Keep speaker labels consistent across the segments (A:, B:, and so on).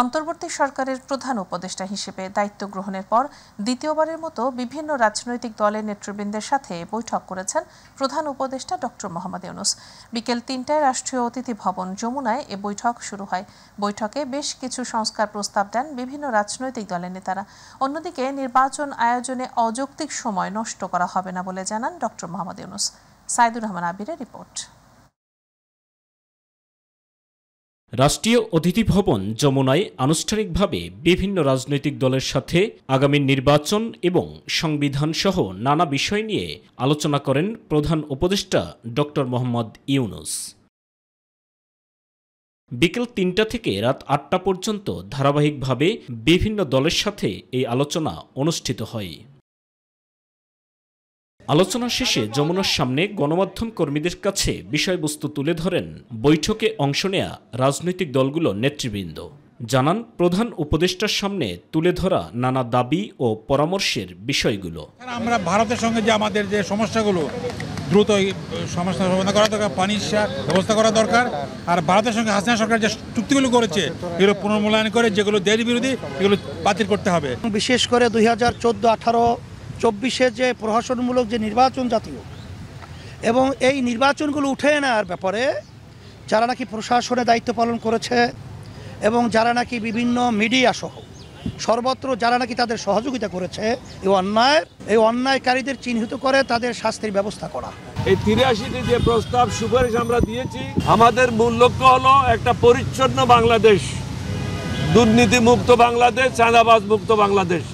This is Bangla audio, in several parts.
A: অন্তর্বর্তী সরকারের প্রধান উপদেষ্টা হিসেবে দায়িত্ব গ্রহণের পর দ্বিতীয়বারের মতো বিভিন্ন রাজনৈতিক দলের নেতৃবৃন্দের সাথে বৈঠক করেছেন প্রধান উপদেষ্টা ডক্টর মোহাম্মদ ইউনূস। বিকেল ৩টায় রাষ্ট্রীয় অতিথি ভবন যমুনায় এ বৈঠক শুরু হয়। বৈঠকে বেশ কিছু সংস্কার প্রস্তাব দেন বিভিন্ন রাজনৈতিক দলের নেতারা। অন্যদিকে নির্বাচন আয়োজনে অযৌক্তিক সময় নষ্ট করা হবে না বলে জানান ডক্টর মোহাম্মদ ইউনূস। সাইদুর রহমান আবিরের রিপোর্ট।
B: রাষ্ট্রীয় অতিথি ভবন যমুনায় আনুষ্ঠানিকভাবে বিভিন্ন রাজনৈতিক দলের সাথে আগামী নির্বাচন এবং সংবিধান সহ নানা বিষয় নিয়ে আলোচনা করেন প্রধান উপদেষ্টা ডক্টর মোহাম্মদ ইউনূস। বিকেল ৩টা থেকে রাত ৮টা পর্যন্ত ধারাবাহিকভাবে বিভিন্ন দলের সাথে এই আলোচনা অনুষ্ঠিত হয়। আলোচনা শেষে যমুনার সামনে গণমাধ্যম কর্মীদের কাছে বিষয়বস্তু তুলে ধরেন বৈঠকে অংশ নেয়া রাজনৈতিক দলগুলোর নেতৃবৃন্দ। জানান প্রধান উপদেষ্টার সামনে তুলে ধরা নানা দাবি ও পরামর্শের বিষয়গুলো।
C: আমরা ভারতের সঙ্গে যে আমাদের যে সমস্যাগুলো দ্রুত সমস্যা সমাধান করা দরকার, পানির ব্যবস্থা করা দরকার। আর ভারতের সঙ্গে হাসিনা সরকার যে চুক্তিগুলো করেছে এগুলো পুনর্মূল্যায়ন করে যেগুলো দেশ বিরোধী এগুলো বাতিল করতে হবে।
D: বিশেষ করে 2014-18-24 যে প্রহসনমূলক যে নির্বাচন জাতীয় এবং এই নির্বাচনগুলো উঠে নেওয়ার ব্যাপারে যারা নাকি প্রশাসনে দায়িত্ব পালন করেছে এবং যারা নাকি বিভিন্ন মিডিয়া সহ সর্বত্র যারা নাকি তাদের সহযোগিতা করেছে এই অন্যায়কারীদের চিহ্নিত করে তাদের শাস্তির ব্যবস্থা করা।
E: এই 83টি যে প্রস্তাব সুপারিশ আমরা দিয়েছি, আমাদের মূল লক্ষ্য হলো একটা পরিচ্ছন্ন বাংলাদেশ, দুর্নীতিমুক্ত বাংলাদেশ, চাঁদাবাজ মুক্ত বাংলাদেশ।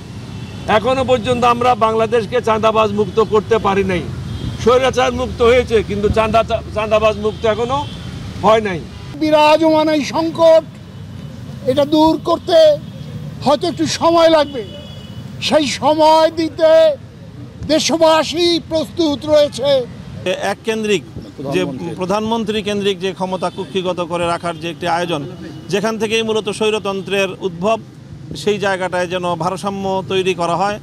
E: এখনো পর্যন্ত আমরা বাংলাদেশকে চাঁদাবাজ মুক্ত করতে পারি নাই। স্বৈরাচার মুক্ত হয়েছে কিন্তু চাঁদাবাজ মুক্ত এখনো হয় নাই।
F: বিরাজমান এই সংকট এটা দূর করতে হয়তো একটু সময় লাগবে, সেই সময় দিতে দেশবাসী প্রস্তুত রয়েছে।
G: এক কেন্দ্রিক যে প্রধানমন্ত্রী কেন্দ্রিক যে ক্ষমতা কুক্ষিগত করে রাখার যে একটি আয়োজন, যেখান থেকেই মূলত স্বৈরতন্ত্রের উদ্ভব, সেই জায়গাটায় যেন ভারসাম্য তৈরি করা হয়।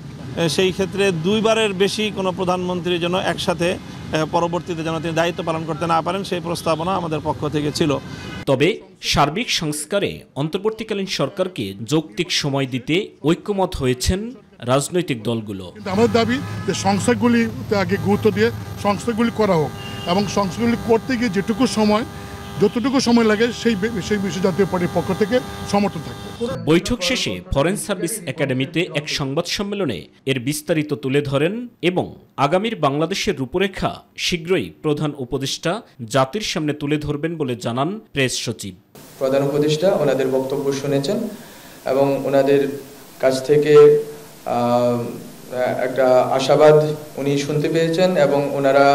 G: সেই ক্ষেত্রে দুইবারের বেশি কোনো প্রধানমন্ত্রী যেন একসাথে পরবর্তীতে যেন তিনি দায়িত্ব পালন করতে না পারেন, সেই প্রস্তাবনা আমাদের পক্ষ থেকে ছিল।
B: তবে সার্বিক সংস্কারে অন্তর্বর্তীকালীন সরকারকে যৌক্তিক সময় দিতে ঐক্যমত হয়েছেন রাজনৈতিক দলগুলো।
F: আমাদের দাবি যে সংস্কারগুলিতে আগে গুরুত্ব দিয়ে সংস্কারগুলি করা হোক এবং সংস্কারগুলি করতে গিয়ে যতটুকু সময় লাগে সেই বিষয়ে জাতীয় পার্টির পক্ষ থেকে সমর্থন থাকবে।
B: বৈঠক শেষে ফরেন সার্ভিস একাডেমিতে এক সংবাদ সম্মেলনে এর বিস্তারিত তুলে ধরেন এবং আগামীর বাংলাদেশের রূপরেখা শীঘ্রই প্রধান উপদেষ্টা জাতির সামনে তুলে ধরবেন বলে জানান প্রেস সচিব।
H: প্রধান উপদেষ্টা ওনাদের বক্তব্য শুনেছেন এবং ওনাদের কাছ থেকে একটা আশাবাদ উনি শুনতে পেয়েছেন এবং ওনারা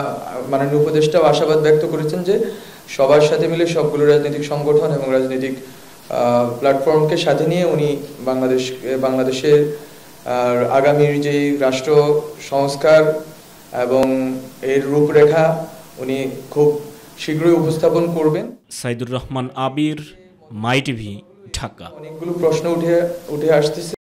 H: মাননীয় উপদেষ্টাও আশাবাদ ব্যক্ত করেছেন যে সবার সাথে মিলে সবগুলো রাজনৈতিক সংগঠন এবং রাজনৈতিক প্ল্যাটফর্মকে সাথে নিয়ে উনি বাংলাদেশের আগামীর যে রাষ্ট্র সংস্কার এবং এর রূপরেখা উনি খুব শীঘ্রই উপস্থাপন করবেন।
B: সাইদুর রহমান আবির, মাই টিভি, ঢাকা।
H: অনেকগুলো প্রশ্ন উঠে আসতেছে।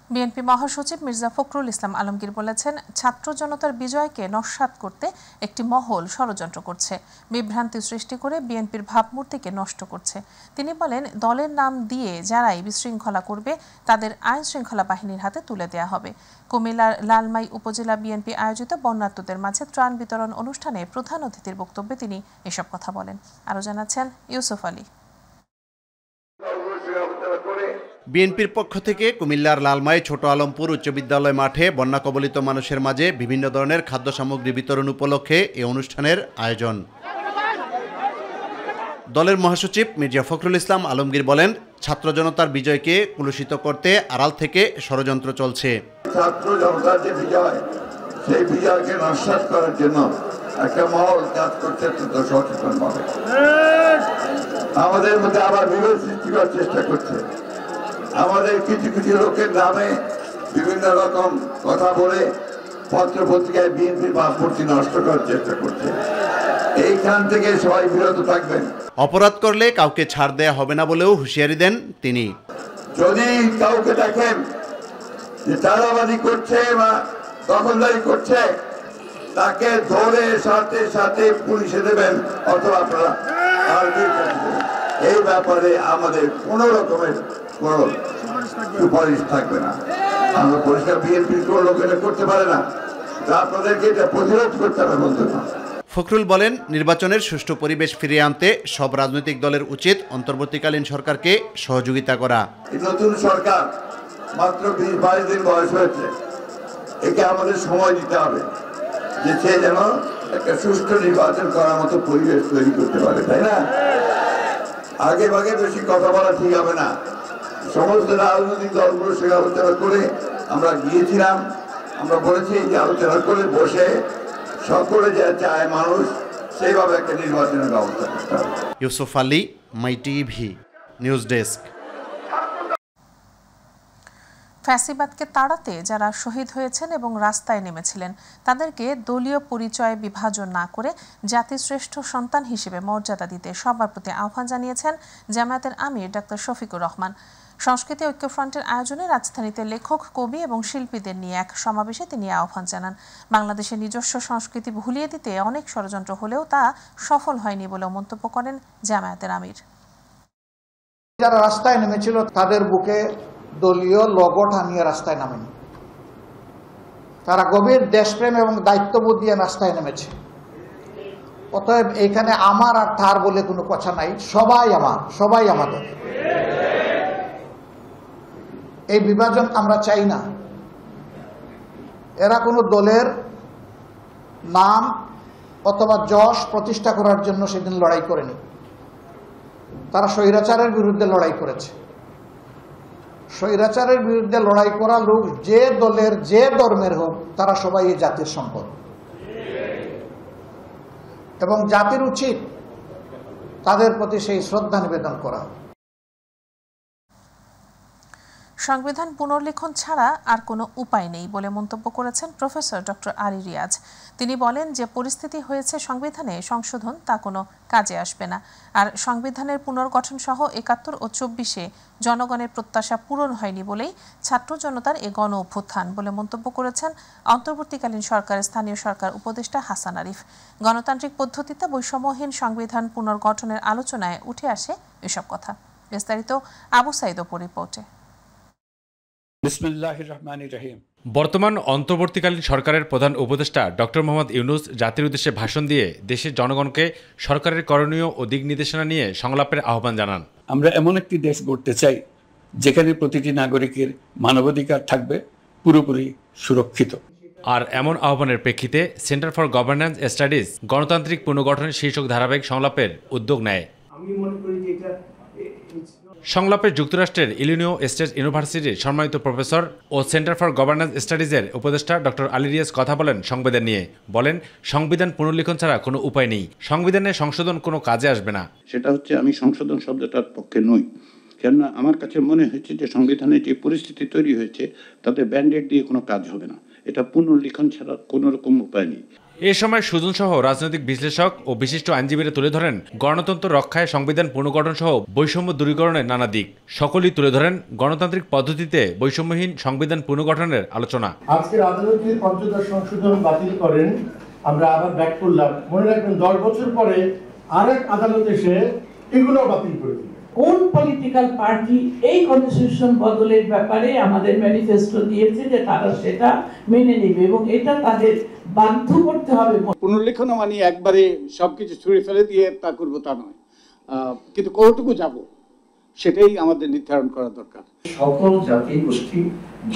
A: বিএনপি মহাসচিব মির্জা ফখরুল ইসলাম আলমগীর বলেছেন, ছাত্র জনতার বিজয়কে নস্যাৎ করতে একটি মহল ষড়যন্ত্র করছে, বিভ্রান্তি সৃষ্টি করে বিএনপির ভাবমূর্তিকে নষ্ট করছে। তিনি বলেন, দলের নাম দিয়ে যারাই বিশৃঙ্খলা করবে তাদের আইন শৃঙ্খলা বাহিনীর হাতে তুলে দেওয়া হবে। কুমিল্লার লালমাই উপজেলা বিএনপি আয়োজিত বন্যার্তদের মাঝে ত্রাণ বিতরণ অনুষ্ঠানে প্রধান অতিথির বক্তব্যে তিনি এসব কথা বলেন। আরও জানাচ্ছেন ইউসুফ আলী।
I: বিএনপির পক্ষ থেকে কুমিল্লার লালমাই ছোট আলমপুর উচ্চ বিদ্যালয় মাঠে বন্যা কবলিত মানুষের মাঝে বিভিন্ন ধরনের খাদ্য সামগ্রী বিতরণ উপলক্ষে এই অনুষ্ঠানের আয়োজন। দলের মহাসচিব মির্জা ফখরুল ইসলাম আলমগীর বলেন, ছাত্র জনতার বিজয়কে কলুষিত করতে আড়াল থেকে ষড়যন্ত্র চলছে।
J: ছাত্র জনতার যে বিজয়, সেই বিজয়কে নস্যাৎ করার জন্য একটা মহল কাজ করতে সচেতন ভাবে আমাদের মধ্যে আবার বিভেদ সৃষ্টি করার চেষ্টা করছে। আমাদের কিছু কিছু লোকের নামে বিভিন্ন রকম কথা বলে পত্র পত্রিকায় বিএনপির ভাবমূর্তি নষ্ট করার চেষ্টা করছে। এইখান থেকে সবাই বিরত থাকবেন।
I: অপরাধ করলে কাউকে ছাড় দেয়া হবে না বলেও হুঁশিয়ারি দেন তিনি।
J: যদি কাউকে দেখেন যে চাঁদাবাজি করছে বা দখলদারি করছে, তাকে ধরে সাথে সাথে পুলিশে দেবেন অথবা আপনারা আর্মির কাছে দেবেন। এই ব্যাপারে আমাদের কোনো রকমের কোনো সুপারিশ থাকবে না। আমরা পরিষ্কার বিএনপির কোনো লোক এটা করতে পারে না, আপনাদেরকে এটা প্রতিরোধ করতে হবে বন্ধুরা।
I: ফখরুল বলেন, নির্বাচনের সুষ্ঠু পরিবেশ ফিরিয়ে আনতে সব রাজনৈতিক দলের উচিত অন্তর্বর্তীকালীন সরকারকে সহযোগিতা করা।
J: নতুন সরকার মাত্র 20-22 দিন বয়স হয়েছে, একে আমাদের সময় দিতে হবে যে সে যেন একটা সুষ্ঠু নির্বাচন করার মতো পরিবেশ তৈরি করতে পারে, তাই না? আগে ভাগে বেশি কথা বলা ঠিক হবে না। সমস্ত রাজনৈতিক দলগুলোর সঙ্গে আলোচনা করে আমরা গিয়েছিলাম, আমরা বলেছি যে আলোচনা করে বসে সকলে যা চায় মানুষ সেইভাবে একটা নির্বাচনের ব্যবস্থা করতে হবে।
I: ইউসুফ আলী, মাই টিভি, নিউজ ডেস্ক।
A: ফ্যাসিবাদকে তাড়াতে যারা শহীদ হয়েছেন এবং রাস্তায় নেমেছিলেন তাদেরকে দলীয় পরিচয়ে বিভাজন না করে জাতিশ্রেষ্ঠ সন্তান হিসেবে মর্যাদা দিতে সবার প্রতি আহ্বান জানিয়েছেন জামায়াতের আমির ডাক্তার শফিকুর রহমান। সংস্কৃতি ঐক্যফ্রন্টের আয়োজনে রাজধানীতে লেখক, কবি এবং শিল্পীদের নিয়ে এক সমাবেশে তিনি আহ্বান জানান। বাংলাদেশের নিজস্ব সংস্কৃতি ভুলিয়ে দিতে অনেক ষড়যন্ত্র হলেও তা সফল হয়নি বলেও মন্তব্য করেন জামায়াতের আমির।
K: যারা রাস্তায় নেমেছিল তাদের বুকে দলীয় লোগো টানিয়ে রাস্তায় নামেনি, তারা গভীর দেশপ্রেম এবং দায়িত্ববোধ দিয়ে রাস্তায় নেমেছে। অতএব এখানে আমার আর তার বলে কোনো কথা নাই, সবাই আমার, সবাই আমাদের। এই বিভাজন আমরা চাই না। এরা কোনো দলের নাম অথবা যশ প্রতিষ্ঠা করার জন্য সেদিন লড়াই করেনি, তারা স্বৈরাচারের বিরুদ্ধে লড়াই করেছে। স্বৈরাচারের বিরুদ্ধে লড়াই করা লোক যে দলের যে ধর্মের হোক, তারা সবাই এই জাতির সম্পদ এবং জাতির উচিত তাদের প্রতি সেই শ্রদ্ধা নিবেদন করা।
A: সংবিধান পুনর্লিখন ছাড়া আর কোনো উপায় নেই বলে মন্তব্য করেছেন প্রফেসর ডক্টর আলী রিয়াজ। তিনি বলেন, যে পরিস্থিতি হয়েছে সংবিধানে সংশোধন তা কোনো কাজে আসবে না। আর সংবিধানের পুনর্গঠন সহ ৭১ ও ২৪-এ জনগণের প্রত্যাশা পূরণ হয়নি বলেই ছাত্র জনতার এ গণ অভ্যুত্থান বলে মন্তব্য করেছেন অন্তর্বর্তীকালীন সরকারের স্থানীয় সরকার উপদেষ্টা হাসান আরিফ। গণতান্ত্রিক পদ্ধতিতে বৈষম্যহীন সংবিধান পুনর্গঠনের আলোচনায় উঠে আসে এসব কথা। বিস্তারিত আবু সাইদ অপু রিপোর্টে।
B: বর্তমান অন্তর্বর্তীকালীন সরকারের প্রধান উপদেষ্টা ডক্টর মোহাম্মদ ইউনূস জাতির উদ্দেশ্যে ভাষণ দিয়ে দেশের জনগণকে সরকারের করণীয় ও দিক নির্দেশনা নিয়ে সংলাপের আহ্বান জানান।
L: আমরা এমন একটি দেশ গড়তে চাই যেখানে প্রতিটি নাগরিকের মানবাধিকার থাকবে পুরোপুরি সুরক্ষিত।
B: আর এমন আহ্বানের প্রেক্ষিতে সেন্টার ফর গভর্নেন্স স্টাডিজ গণতান্ত্রিক পুনর্গঠনের শীর্ষক ধারাবাহিক সংলাপের উদ্যোগ নেয়। সংলাপে যুক্তরাষ্ট্রের ইলিনিয় স্টেট ইউনিভার্সিটির সম্মানিত প্রফেসর ও সেন্টার ফর গভর্নেন্স স্টাডিজের উপদেষ্টা ডক্টর আলী রিয়াজ কথা বলেন সংবিধান নিয়ে। বলেন, সংবিধান পুনর্লিখন ছাড়া কোনো উপায় নেই, সংবিধানের সংশোধন কোনো কাজে আসবে না।
L: সেটা হচ্ছে, আমি সংশোধন শব্দটার পক্ষে নই, কেননা আমার কাছে মনে হয়েছে যে সংবিধানে যে পরিস্থিতি তৈরি হয়েছে তাতে ব্যান্ডেড দিয়ে কোনো কাজ হবে না। এটা পুনর্লিখন ছাড়া কোনো রকম উপায় নেই।
B: এ সময় সুজন সহ রাজনৈতিক বিশ্লেষক ও বিশিষ্ট আইনজীবীরা তুলে ধরেন গণতন্ত্র রক্ষায় সংবিধান পুনর্গঠন সহ বৈষম্য দূরীকরণের নানা দিক। সকলেই তুলে ধরেন গণতান্ত্রিক পদ্ধতিতে বৈষম্যহীন সংবিধান পুনর্গঠনের আলোচনা।
M: আজকের আদালতের পঞ্চদশ সংশোধন বাতিল করেন, আমরা আবার ব্যাক করলাম। মনে রাখবেন ১০ বছর পরে আরেক আদালত এসে এগুলো বাতিল করে দিল।
N: কোন পলিটিক্যাল পার্টি এই কনস্টিটিউশন বদলের ব্যাপারে আমাদের ম্যানিফেস্টো দিয়েছে যে তারা সেটা মেনে নেবে এবং এটা তাদের বাধ্য করতে হবে।
M: পুনর্লেখন মানে একবারে সবকিছু ছুঁড়ে ফেলে দিয়ে তা করবো তা নয়, কিন্তু কতটুকু যাব সেটাই আমাদের নির্ধারণ করা দরকার।
O: সকল জাতি গোষ্ঠী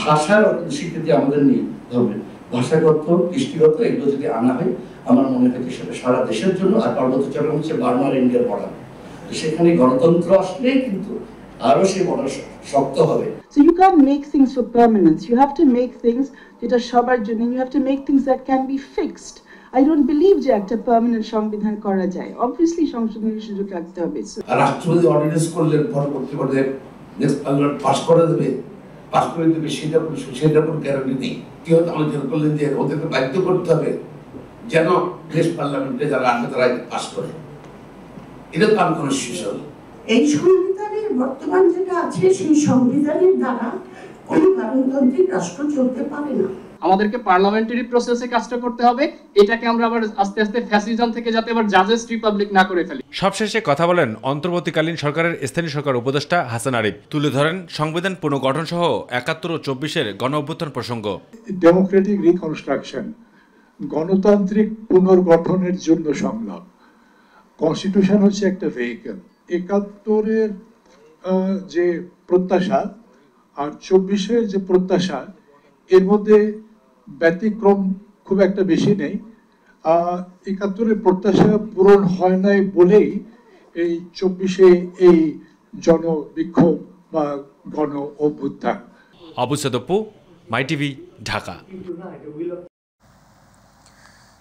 O: ভাষার স্বীকৃতি আমাদের নেই ধরবেন, ভাষাগত কৃষ্টিগত এগুলো যদি আনা হয় আমার মনে হয় সেটা সারা দেশের জন্য। আর পার্বত্য চট্টগ্রাম হচ্ছে বার্মার ইন্ডিয়ার বর্ডার, সেখানে গণতন্ত্র আসলে কিন্তু আরো সেই বর্ডার শক্ত হবে।
P: So you can't make things for permanence. You have to make things that are সবার জন্য. You have to make things that can be fixed. I don't believe যে একটা পার্মানেন্ট সংবিধান করা যায়। Obviously সংশোধনের সুযোগ রাখতে হবে।
O: রাষ্ট্রপতি অর্ডিন্যান্স করলে পরবর্তী পর্যায়ে নেক্সট পার্লামেন্ট পাস করে দেবে, পাস করে দেবে, সেটা কোনো গ্যারান্টি নেই। কি হয়তো আলোচনা করলেন যে ওদেরকে বাধ্য করতে হবে যেন দেশ পার্লামেন্টে যারা আসবে তারা পাস করে। এটা তো আমি কোনো শিশু
Q: এই সংবিধানের বর্তমান যেটা আছে সেই সংবিধানের দ্বারা কোনো গণতান্ত্রিক রাষ্ট্র চলতে পারে না।
R: আমাদেরকে পার্লামেন্টারি প্রসেসে কাজটা করতে হবে, এটাকে আমরা আবার আস্তে আস্তে ফ্যাসিজম থেকে যাতে আবার জাজেস রিপাবলিক না করে ফেলি।
S: সবশেষে কথা বলেন অন্তর্বর্তীকালীন সরকারের স্থানীয় সরকার উপদেষ্টা হাসান আরিফ। তুলে ধরেন সংবিধান পুনর্গঠন সহ ৭১ ও ২৪-এর গণ অভ্যুত্থান প্রসঙ্গ।
T: ডেমোক্রেটিক রিকনস্ট্রাকশন, গণতান্ত্রিক পুনর্গঠনের জন্য সংগ্রাম। কনস্টিটিউশন হচ্ছে একটা ভেহিকল। ৭১-এর যে প্রত্যাশা আর ২৪-এর যে প্রত্যাশা, এর মধ্যে ব্যতিক্রম খুব একটা বেশি নেই। ৭১-এর প্রত্যাশা পূরণ হয় নাই বলেই এই ২৪-এ এই জনবিক্ষোভ বা গণ অভ্যুত্থান।
S: আবু সাদপ্পু, মাই টিভি, ঢাকা।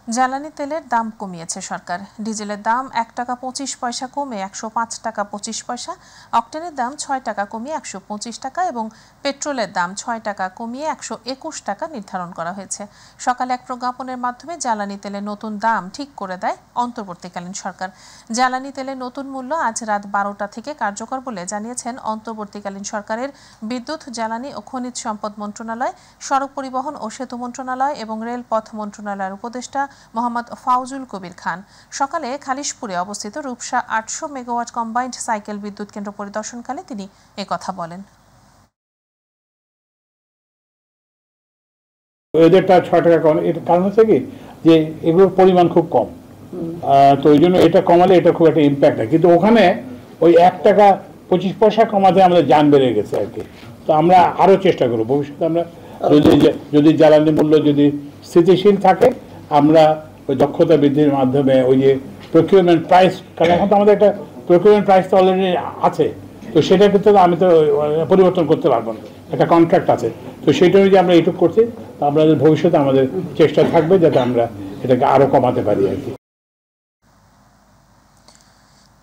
A: জ্বালানি তেলের দাম কমিয়েছে সরকার। ডিজেলের দাম ১ টাকা ২৫ পয়সা কমে ১০৫ টাকা ২৫ পয়সা, অক্টেনের দাম ৬ টাকা কমিয়ে ১২৫ টাকা এবং পেট্রোলের দাম ৬ টাকা কমিয়ে ১২১ টাকা নির্ধারণ করা হয়েছে। সকালে এক প্রজ্ঞাপনের মাধ্যমে জ্বালানি তেলের নতুন দাম ঠিক করে দেয় অন্তর্বর্তীকালীন সরকার। জ্বালানি তেলের নতুন মূল্য আজ রাত ১২টা থেকে কার্যকর বলে জানিয়েছেন অন্তর্বর্তীকালীন সরকারের বিদ্যুৎ, জ্বালানি ও খনিজ সম্পদ মন্ত্রণালয়, সড়ক পরিবহন ও সেতু মন্ত্রণালয় এবং রেলপথ মন্ত্রণালয়ের উপদেষ্টা মোহাম্মদ ফাউজুল কবির খান সকালে খালিশপুরে অবস্থিত রূপসা ৮০০ মেগাওয়াট কম্বাইন্ড সাইকেল বিদ্যুৎ কেন্দ্র পরিদর্শনকালে তিনি একথা বলেন।
U: এদেরটা ৬ টাকা কম, এর কারণ হচ্ছে কি যে এগুলোর পরিমাণ খুব কম, তো ওই জন্য এটা কমালে এটা খুব একটা ইম্প্যাক্ট হয়। কিন্তু ওখানে ওই ১ টাকা ২৫ পয়সা কমাতে আমাদের যান বেড়ে গেছে আর কি। তো আমরা আরও চেষ্টা করব ভবিষ্যতে, আমরা যদি জ্বালানি মূল্য যদি স্থিতিশীল থাকে, আমরা ওই দক্ষতা বৃদ্ধির মাধ্যমে ওই যে প্রকিউরমেন্ট প্রাইস, কারণ এখন তো আমাদের একটা প্রকিউরমেন্ট প্রাইস তো অলরেডি আছে, তো সেটা কিন্তু আমি তো পরিবর্তন করতে পারবো না, একটা কন্ট্রাক্ট আছে, তো সেটা যদি আমরা এইটুকু করছি, আমাদের ভবিষ্যতে আমাদের চেষ্টা থাকবে যাতে আমরা এটাকে আরও কমাতে পারি আর কি।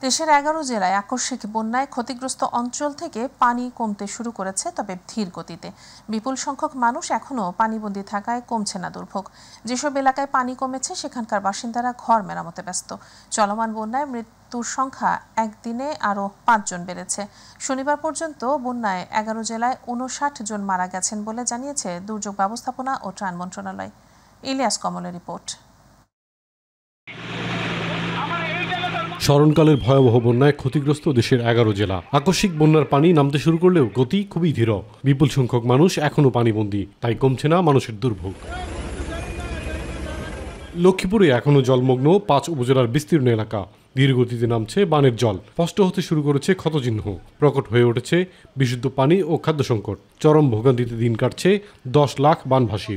A: দেশের ১১ জেলায় আকস্মিক বন্যায় ক্ষতিগ্রস্ত অঞ্চল থেকে পানি কমতে শুরু করেছে, তবে ধীর গতিতে। বিপুল সংখ্যক মানুষ এখনও পানিবন্দী থাকায় কমছে না দুর্ভোগ। যেসব এলাকায় পানি কমেছে সেখানকার বাসিন্দারা ঘর মেরামতে ব্যস্ত। চলমান বন্যায় মৃত্যুর সংখ্যা একদিনে আরও ৫ জন বেড়েছে। শনিবার পর্যন্ত বন্যায় ১১ জেলায় ৫৯ জন মারা গেছেন বলে জানিয়েছে দুর্যোগ ব্যবস্থাপনা ও ত্রাণ মন্ত্রণালয়। ইলিয়াস কমলের রিপোর্ট।
V: স্মরণকালের ভয়াবহ বন্যায় ক্ষতিগ্রস্ত দেশের ১১ জেলা। আকস্মিক বন্যার পানি নামতে শুরু করলেও গতি খুবই ধীর। বিপুল সংখ্যক মানুষ এখনও পানিবন্দী, তাই কমছে না মানুষের দুর্ভোগ। লক্ষ্মীপুরে এখনও জলমগ্ন ৫ উপজেলার বিস্তীর্ণ এলাকা। ধীর গতিতে নামছে বানের জল, স্পষ্ট হতে শুরু করেছে ক্ষতচিহ্ন, প্রকট হয়ে উঠেছে বিশুদ্ধ পানি ও খাদ্য সংকট। চরম ভোগান্তিতে দিন কাটছে ১০ লাখ বানভাসী।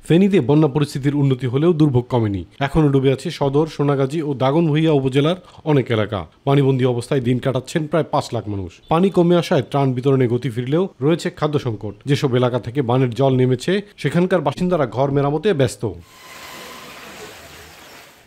V: ফেনীতে বন্যা পরিস্থিতির উন্নতি হলেও দুর্ভোগ কমেনি। এখনও ডুবে আছে সদর, সোনাগাজী ও দাগনভূঞা উপজেলার অনেক এলাকা। পানিবন্দী অবস্থায় দিন কাটাচ্ছেন প্রায় ৫ লাখ মানুষ। পানি কমে আসায় ত্রাণ বিতরণে গতি ফিরলেও রয়েছে খাদ্য সংকট। যেসব এলাকা থেকে বানের জল নেমেছে সেখানকার বাসিন্দারা ঘর মেরামতে ব্যস্ত।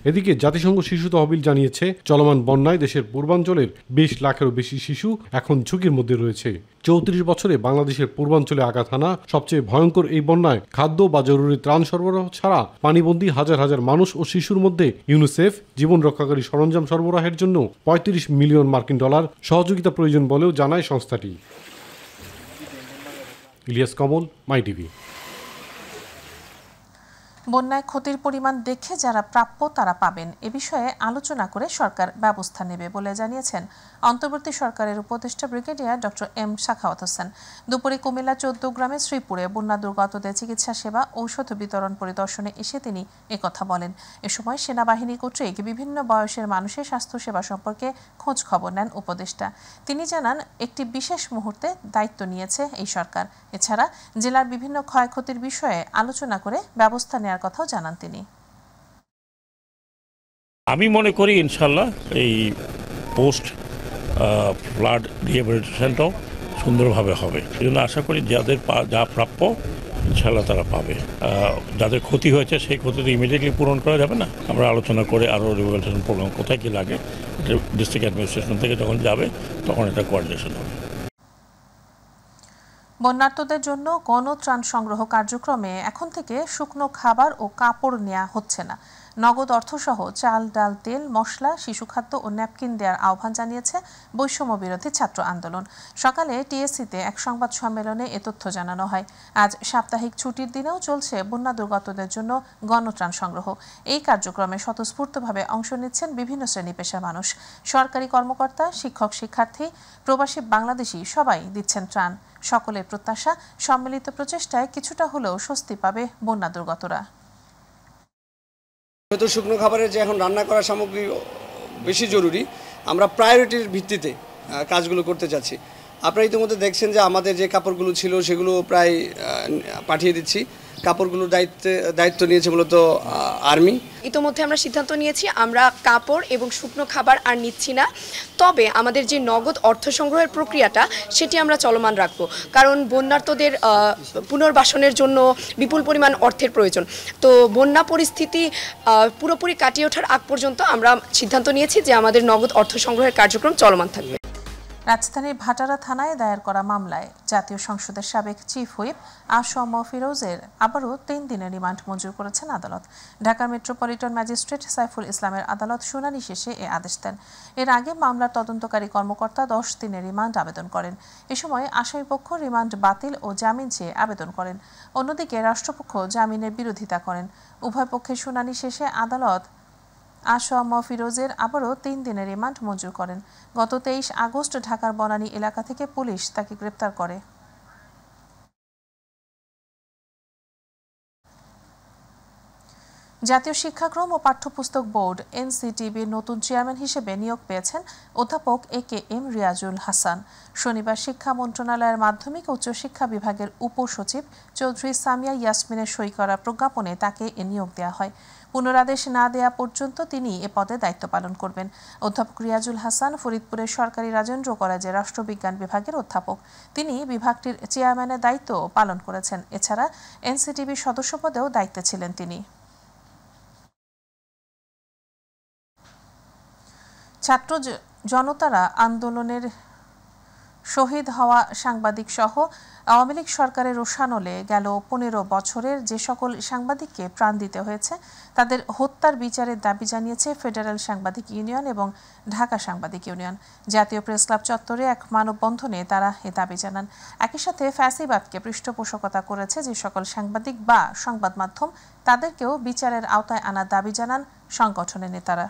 V: এদিকে জাতিসংঘ শিশু তহবিল জানিয়েছে, চলমান বন্যায় দেশের পূর্বাঞ্চলের ২০ লাখেরও বেশি শিশু এখন ঝুঁকির মধ্যে রয়েছে। ৩৪ বছরে বাংলাদেশের পূর্বাঞ্চলে আঘাত হানা সবচেয়ে ভয়ঙ্কর এই বন্যায় খাদ্য বা জরুরি ত্রাণ সরবরাহ ছাড়া পানিবন্দী হাজার হাজার মানুষ ও শিশুর মধ্যে ইউনিসেফ জীবন রক্ষাকারী সরঞ্জাম সরবরাহের জন্য ৩৫ মিলিয়ন মার্কিন ডলার সহযোগিতা প্রয়োজন বলেও জানায় সংস্থাটি। ইলিয়াস কমল, মাই টিভি।
A: বন্যায় ক্ষতির পরিমাণ দেখে যারা প্রাপ্য তারা পাবেন, এ বিষয়ে আলোচনা করে সরকার ব্যবস্থা নেবে বলে জানিয়েছেন অন্তর্বর্তী সরকারের উপদেষ্টা brigadier doctor M Sakhawat Hossain. দুপুরে কুমিল্লা ১৪ গ্রামে শ্রীপুরে বন্যা দুর্গতদের চিকিৎসা সেবা, ঔষধ বিতরণ পরিদর্শনে এসে তিনি একথা বলেন। এ সময় সেনাবাহিনী কর্তৃক বিভিন্ন বয়সের মানুষের স্বাস্থ্যসেবা সম্পর্কে খোঁজ খবর নেন উপদেষ্টা। তিনি জানান, একটি বিশেষ মুহূর্তে দায়িত্ব নিয়েছে এই সরকার। এছাড়া জেলার বিভিন্ন ক্ষয়ক্ষতির বিষয়ে আলোচনা করে ব্যবস্থা নেওয়ার কথাও জানান তিনি।
W: আমি মনে করি ইনশাল্লাহ এই পোস্ট ফ্লাড রিহ্যাবিলিটেশনটাও সুন্দরভাবে হবে। এই জন্য আশা করি যাদের যা প্রাপ্য ইনশাল্লাহ তারা পাবে। যাদের ক্ষতি হয়েছে সেই ক্ষতি তো ইমিডিয়েটলি পূরণ করা যাবে না, আমরা আলোচনা করে আরও রিহ্যাবিলিটেশন প্রোগ্রাম কোথায় কী লাগে ডিস্ট্রিক্ট অ্যাডমিনিস্ট্রেশন থেকে যখন যাবে তখন এটা কোঅর্ডিনেশন হবে।
A: বন্যার্তদের জন্য গণত্রাণ সংগ্রহ কার্যক্রমে এখন থেকে শুকনো খাবার ও কাপড় নেওয়া হচ্ছে না। নগদ অর্থসহ চাল, ডাল, তেল, মশলা, শিশুখাদ্য ও ন্যাপকিন দেওয়ার আহ্বান জানিয়েছে বৈষম্য বিরোধী ছাত্র আন্দোলন। সকালে টিএসসিতে এক সংবাদ সম্মেলনে এ তথ্য জানানো হয়। আজ সাপ্তাহিক ছুটির দিনেও চলছে বন্যা দুর্গতদের জন্য গণত্রাণ সংগ্রহ। এই কার্যক্রমে স্বতঃস্ফূর্তভাবে অংশ নিচ্ছেন বিভিন্ন শ্রেণী পেশার মানুষ। সরকারি কর্মকর্তা, শিক্ষক, শিক্ষার্থী, প্রবাসী বাংলাদেশি সবাই দিচ্ছেন ত্রাণ। সকলের প্রত্যাশা, সম্মিলিত প্রচেষ্টায় কিছুটা হলেও স্বস্তি পাবে বন্যা দুর্গতরা।
C: যেহেতু শুকনো খাবারের যে এখন রান্না করা সামগ্রী বেশি জরুরি, আমরা প্রায়োরিটির ভিত্তিতে কাজগুলো করতে চাচ্ছি। আপনারা ইতিমধ্যে দেখছেন যে আমাদের যে কাপড়গুলো ছিল সেগুলো প্রায় পাঠিয়ে দিচ্ছি। কাপড়গুলোর দায়িত্ব নিয়েছে মূলত আর্মি।
D: ইতিমধ্যে আমরা সিদ্ধান্ত নিয়েছি আমরা কাপড় এবং শুকনো খাবার আর নিচ্ছি না, তবে আমাদের যে নগদ অর্থ সংগ্রহের প্রক্রিয়াটা সেটি আমরা চলমান রাখবো, কারণ বন্যার্তদের পুনর্বাসনের জন্য বিপুল পরিমাণ অর্থের প্রয়োজন। তো বন্যা পরিস্থিতি পুরোপুরি কাটিয়ে ওঠার আগ পর্যন্ত আমরা সিদ্ধান্ত নিয়েছি যে আমাদের নগদ অর্থ সংগ্রহের কার্যক্রম চলমান থাকবে।
A: রাজধানীর ভাটারা থানায় দায়ের করা মামলায় জাতীয় সংসদের সাবেক চিফ হুইপ আসম ফিরোজের আবারও 3 দিনের রিমান্ড মঞ্জুর করেছেন আদালত। ঢাকা মেট্রোপলিটন ম্যাজিস্ট্রেট সাইফুল ইসলামের আদালত শুনানি শেষে এ আদেশ দেন। এর আগে মামলার তদন্তকারী কর্মকর্তা 10 দিনের রিমান্ড আবেদন করেন। এ সময় আসামিপক্ষ রিমান্ড বাতিল ও জামিন চেয়ে আবেদন করেন। অন্যদিকে রাষ্ট্রপক্ষ জামিনের বিরোধিতা করেন। উভয় পক্ষের শুনানি শেষে আদালত আসম ফিরোজের আবারও 3 দিনের রিমান্ড মঞ্জুর করেন। গত 23 আগস্ট ঢাকার বনানী এলাকা থেকে পুলিশ তাকে গ্রেপ্তার করে। জাতীয় শিক্ষাক্রম ও পাঠ্যপুস্তক বোর্ড এনসিটিবির নতুন চেয়ারম্যান হিসেবে নিয়োগ পেয়েছেন অধ্যাপক AKM রিয়াজুল হাসান। শনিবার শিক্ষা মন্ত্রণালয়ের মাধ্যমিক ও উচ্চশিক্ষা বিভাগের উপসচিব চৌধুরী সামিয়া ইয়াসমিনের সই করা প্রজ্ঞাপনে তাকে এ নিয়োগ দেওয়া হয়। পুনরাদেশ না দেয়া পর্যন্ত তিনি এ পদে দায়িত্ব পালন করবেন। অধ্যাপক রিয়াজুল হাসান ফরিদপুরের সরকারি রাজেন্দ্র কলেজের রাষ্ট্রবিজ্ঞান বিভাগের অধ্যাপক। তিনি বিভাগটির চেয়ারম্যানের দায়িত্ব পালন করেছেন। এছাড়া এনসিটিবির সদস্য পদেও দায়িত্বে ছিলেন তিনি। ছাত্র জনতারা আন্দোলনের শহীদ হওয়া সাংবাদিক সহ আওয়ামী লীগ সরকারের রোষানলে গেল 15 বছরের যে সকল সাংবাদিককে প্রাণ দিতে হয়েছে তাদের হত্যার বিচারের দাবি জানিয়েছে ফেডারেল সাংবাদিক ইউনিয়ন এবং ঢাকা সাংবাদিক ইউনিয়ন। জাতীয় প্রেস ক্লাব চত্বরে এক মানববন্ধনে তারা এ দাবি জানান। একই সাথে ফ্যাসিবাদকে পৃষ্ঠপোষকতা করেছে যে সকল সাংবাদিক বা সংবাদ মাধ্যম তাদেরকেও বিচারের আওতায় আনার দাবি জানান সংগঠনের নেতারা।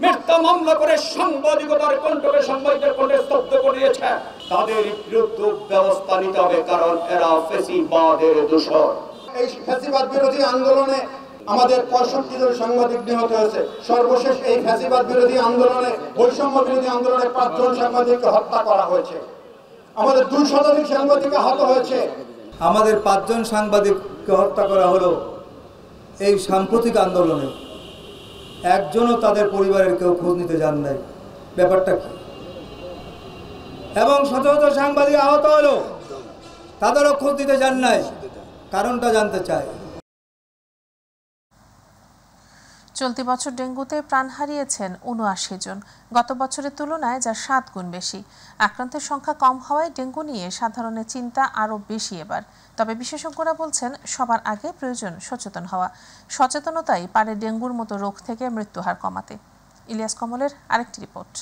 E: মিথ্যা মামলা করে সাংবাদিকতার কণ্ঠকে সাংবাদিকদের কণ্ঠে স্তব্ধ করে দিয়েছে, তাদের বিরুদ্ধে ব্যবস্থা নিতে হবে, কারণ এরা ফ্যাসিবাদের দোষর।
X: এই ফ্যাসিবাদ বিরোধী আন্দোলনে আমাদের 65 জন সাংবাদিক নিহত হয়েছে। সর্বশেষ এই ফ্যাসিবাদ বিরোধী আন্দোলনে, বৈষম্য বিরোধী আন্দোলনে 5 জন সাংবাদিককে হত্যা করা হয়েছে। আমাদের 2 শতাধিক সাংবাদিক আহত হয়েছে।
Y: আমাদের 5 জন সাংবাদিককে হত্যা করা হলো এই সাম্প্রতিক আন্দোলনে। একজনও তাদের পরিবারের কেউ খোঁজ নিতে যান নাই, ব্যাপারটা কি? এবং শত শত সাংবাদিক আহত হলো, তাদেরও খোঁজ দিতে যান নাই, কারণটা জানতে চাই।
A: চলতি বছর ডেঙ্গুতে প্রাণ হারিয়েছেন 79 জন, গত বছরের তুলনায় যা 7 গুণ বেশি। আক্রান্তের সংখ্যা কম হওয়ায় ডেঙ্গু নিয়ে সাধারণের চিন্তা আরও বেশি এবার। তবে বিশেষজ্ঞরা বলছেন সবার আগে প্রয়োজন সচেতন হওয়া। সচেতনতাই পারে ডেঙ্গুর মতো রোগ থেকে মৃত্যুহার কমাতে। ইলিয়াস কমলের আরেকটি রিপোর্ট।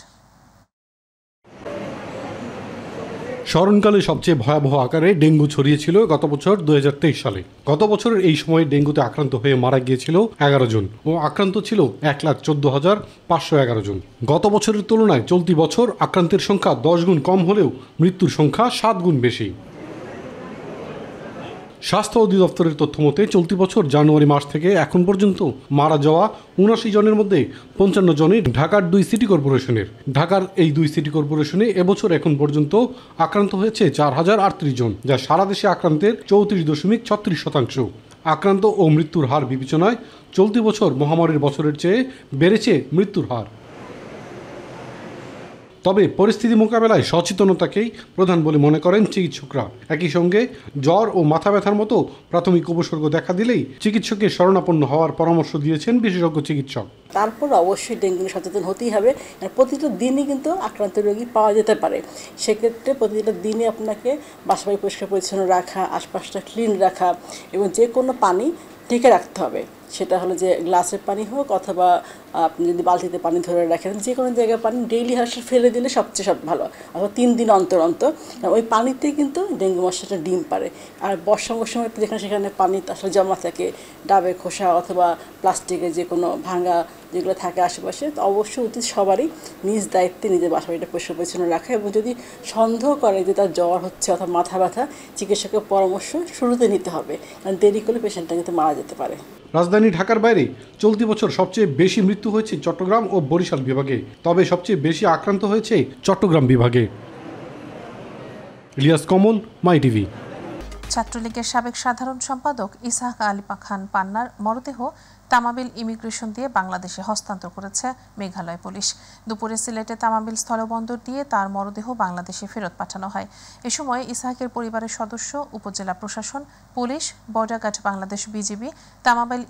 V: স্মরণকালে সবচেয়ে ভয়াবহ আকারে ডেঙ্গু ছড়িয়েছিল গত বছর 2023 সালে। গত বছরের এই সময় ডেঙ্গুতে আক্রান্ত হয়ে মারা গিয়েছিল 11 জন ও আক্রান্ত ছিল 1,14,511 জন। গত বছরের তুলনায় চলতি বছর আক্রান্তের সংখ্যা 10 গুণ কম হলেও মৃত্যুর সংখ্যা 7 গুণ বেশি। স্বাস্থ্য অধিদপ্তরের তথ্য মতে চলতি বছর জানুয়ারি মাস থেকে এখন পর্যন্ত মারা যাওয়া 79 জনের মধ্যে 55 জনই ঢাকার 2 সিটি কর্পোরেশনের। ঢাকার এই 2 সিটি কর্পোরেশনে এবছর এখন পর্যন্ত আক্রান্ত হয়েছে 4038 জন, যা সারা দেশে আক্রান্তের 34.36%। আক্রান্ত ও মৃত্যুর হার বিবেচনায় চলতি বছর মহামারীর বছরের চেয়ে বেড়েছে মৃত্যুর হার। তবে পরিস্থিতি মোকাবেলায় সচেতনতাকেই প্রধান বলে মনে করেন চিকিৎসকরা। একই সঙ্গে জ্বর ও মাথা ব্যথার মতো প্রাথমিক উপসর্গ দেখা দিলেই চিকিৎসকের শরণাপন্ন হওয়ার পরামর্শ দিয়েছেন বিশেষজ্ঞ চিকিৎসক।
F: তারপর অবশ্যই ডেঙ্গু সচেতন হতেই হবে। প্রতিটা দিনই কিন্তু আক্রান্ত রোগী পাওয়া যেতে পারে, সেক্ষেত্রে প্রতিটা দিনই আপনাকে বাসাবাড়ি পরিষ্কার পরিচ্ছন্ন রাখা, আশপাশটা ক্লিন রাখা এবং যে কোনো পানি ঢেকে রাখতে হবে। সেটা হলো যে গ্লাসের পানি হোক অথবা আপনি যদি বালতিতে পানি ধরে রাখেন, যে কোনো জায়গায় পানি ডেইলি হাসে ফেলে দিলে সবচেয়ে সব ভালো, অথবা 3 দিন অন্তর অন্তর। ওই পানিতেই কিন্তু ডেঙ্গু মশাটা ডিম পারে। আর বর্ষা মৌসুমে যেখানে সেখানে পানি আসলে জমা থাকে, ডাবের খোসা অথবা প্লাস্টিকের যে কোনো ভাঙা যেগুলো থাকে আশেপাশে, তো অবশ্যই উচিত সবারই নিজ দায়িত্বে নিজের বাসাবাড়িটা পরিষ্কার পরিচ্ছন্ন রাখা। এবং যদি সন্দেহ করে যে তার জ্বর হচ্ছে অথবা মাথা ব্যথা, চিকিৎসকের পরামর্শ শুরুতে নিতে হবে, কারণ দেরি করলে পেশেন্টটা কিন্তু মারা যেতে পারে।
V: রাজধানী ঢাকার বাইরে চলতি বছর সবচেয়ে বেশি মৃত্যু হয়েছে চট্টগ্রাম ও বরিশাল বিভাগে, তবে সবচেয়ে বেশি আক্রান্ত হয়েছে চট্টগ্রাম বিভাগে। ইলিয়াস কমল, মাই টিভি।
A: ছাত্রলীগের সাবেক সাধারণ সম্পাদক ইসহাক আলী খান পান্নার মরদেহ তামাবিল ইমিগ্রেশন দিয়ে বাংলাদেশে হস্তান্তর করেছে মেঘালয় পুলিশ। দুপুরে সিলেটে তামাবিল স্থলবন্দর দিয়ে তার মরদেহ বাংলাদেশে ফেরত পাঠানো হয়। এ সময় ইসহাকের পরিবারের সদস্য, উপজেলা প্রশাসন, police, border guard Bangladesh BGB, Tamabil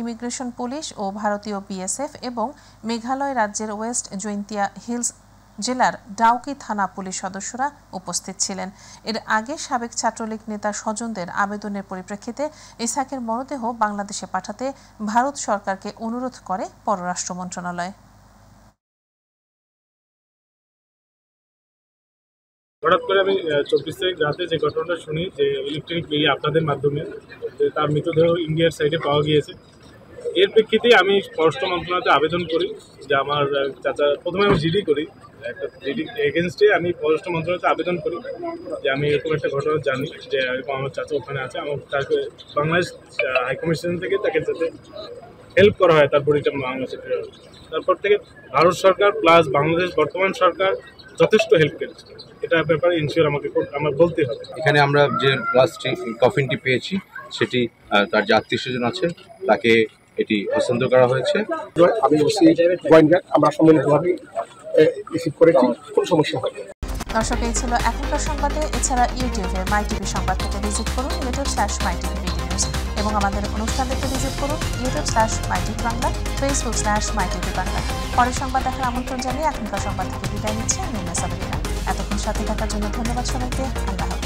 A: immigration police ও ভারতীয় বিএসএফ এবং মেঘালয় রাজ্যের ওয়েস্ট জৈন্তিয়া হিলস জেলার ডাউকি থানা পুলিশ সদস্যরা উপস্থিত ছিলেন। এর আগে সাবেক ছাত্রলীগ নেতার স্বজনদের আবেদনের পরিপ্রেক্ষিতে ইসহাকের মরদেহ বাংলাদেশে পাঠাতে ভারত সরকারকে অনুরোধ করে পররাষ্ট্র মন্ত্রণালয়।
G: হঠাৎ করে আমি 24 তারিখ রাতে যে ঘটনাটা শুনি যে ইলেকট্রনিক মিডিয়া আপনাদের মাধ্যমে তার মৃতদেহ ইন্ডিয়ার সাইডে পাওয়া গিয়েছে, এর প্রেক্ষিতে আমি পররাষ্ট্র মন্ত্রণালয়তে আবেদন করি যে আমার চাচা, প্রথমে আমি জিডি করি, একটা জিডি এগেনস্টে আমি পররাষ্ট্র মন্ত্রণালয়তে আবেদন করি যে আমি এরকম একটা ঘটনা জানি যে এরকম আমার চাচা ওখানে আছে, আমার তাকে বাংলাদেশ হাইকমিশন থেকে তাকে যাতে হেল্প করা হয় তার বডিটা বাংলাদেশে ফেরত। তারপর থেকে ভারত সরকার প্লাস বাংলাদেশ বর্তমান সরকার যথেষ্ট হেল্প করেছে, এটা ব্যাপারে ইনশিওর আমার বলতে হবে।
H: এখানে আমরা যে লাস্ট কফিনটি পেয়েছি সেটি তার যে আত্মীয়স্বজন আছেন তাকে এটি হস্তান্তর করা হয়েছে।
I: আমি আমরা সম্মিলিতভাবে রিসিভ করেছি, কোনো সমস্যা হয়।
A: দর্শক, এই ছিল এখনকার সংবাদে। এছাড়া ইউটিউবে মাই টিভি সংবাদ থেকে ভিজিট করুন youtube/mytvbdnews এবং আমাদের অনুষ্ঠান দেখতে ভিজিট করুন youtube/mytv বাংলা, facebook/mytv বাংলা। পরের সংবাদ দেখার আমন্ত্রণ জানিয়ে এখনকার সংবাদ থেকে বিদায় নিচ্ছে আমি সাবরিনা। এতক্ষণ সাথে থাকার জন্য ধন্যবাদ সবাইকে। আল্লাহ হাফেজ।